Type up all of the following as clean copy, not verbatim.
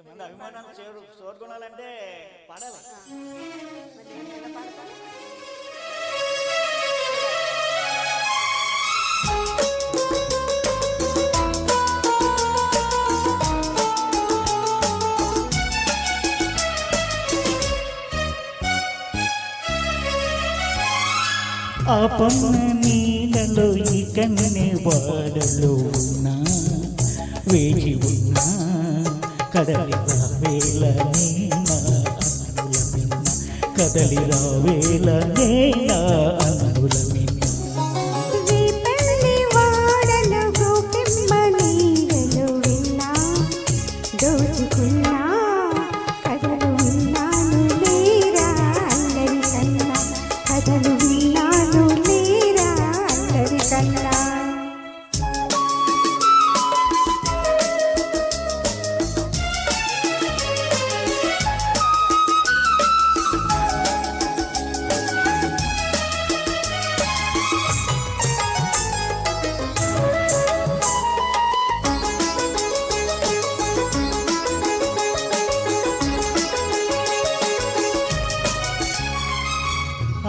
ఇంతమంది అభిమానాలు చేరుకోవాలంటే పాడాలి. ఆ పన్న నీళ్ళలో ఈ కన్నె వాడలో ఉన్నా వేచి ఉన్నా కదలి రావేళ నేనా అన్నుల మిన్న కదలి రావేళ నేనా అన్నుల మిన్న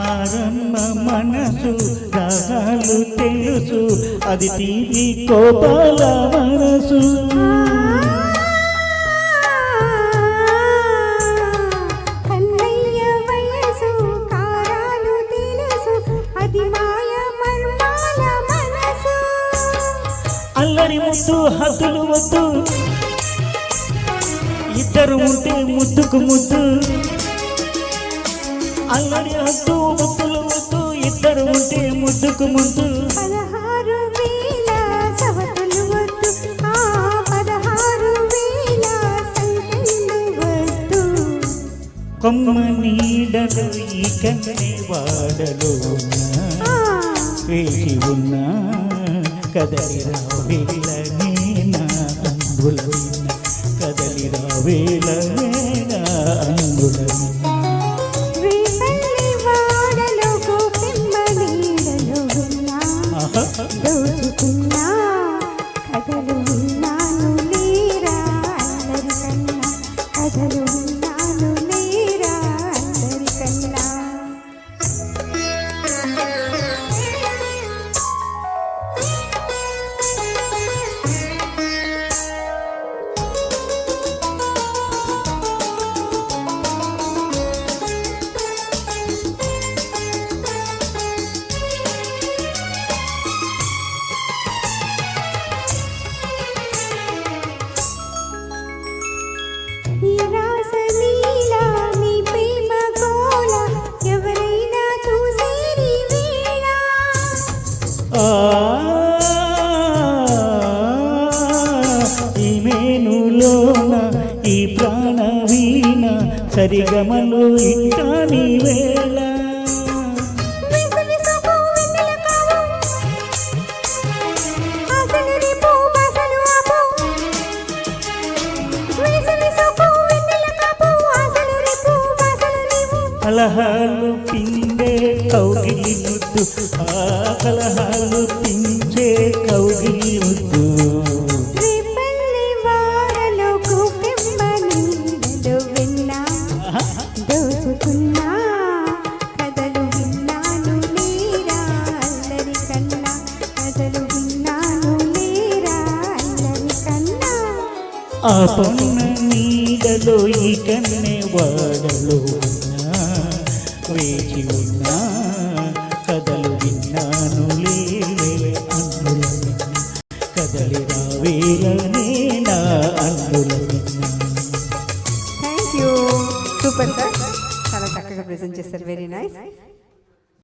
ఆరమ్మ మనసు రాగాలు తెలుసు అది తీరి కోపాల మనసు కన్నయ్య వయసు కారాలు తెలుసు అది మాయ మర్మాల మనసు అల్లరి ముద్దు హద్దులు వద్దు ఇద్దరు ఉంటే ముద్దుకు ముద్దు అల్లరి హద్దు ముద్దులు వద్దు ఇద్దరు ఉంటే ముద్దుకు ముద్దు 16,000 సవతులు వద్దు 16,000 సంఖ్యలు వద్దు కొమ్మ నీడలు ఈ కన్నె వాడలో ఉన్నా వేచి ఉన్నా కదలి రావేళ నేనా అందుల మిన్న కదలి రావేళ నేనా అందుల మిన్న దోచుకున్నా కథలు విన్నాను లేరా అందరికన్నా కథలు విన్నాను లేరా అందరికన్నా ఈ మేనులోన ఈ ప్రాణవీణ సరిగమలు ఇట్టాని వేళ కలహాలు పిండే కౌగిలి ముద్దు ఆ కలహాలు పించే కౌగిలి ముద్దు దోచుకున్నా కథలు విన్నాను లేరా అందరికన్నా కథలు విన్నాను లేరా అందరికన్నా ఆ పన్న నీడలో ఈ కన్నె వాడలో ఉన్నా వేచి ఉన్నా కథలు విన్నాను లేవే అన్నుల మిన్న కదలి రావేళ నేనా అన్నుల మిన్న. థ్యాంక్ యూ సూపర్ సార్ చాలా చక్కగా ప్రెజెంట్ చేస్తారు వెరీ నైస్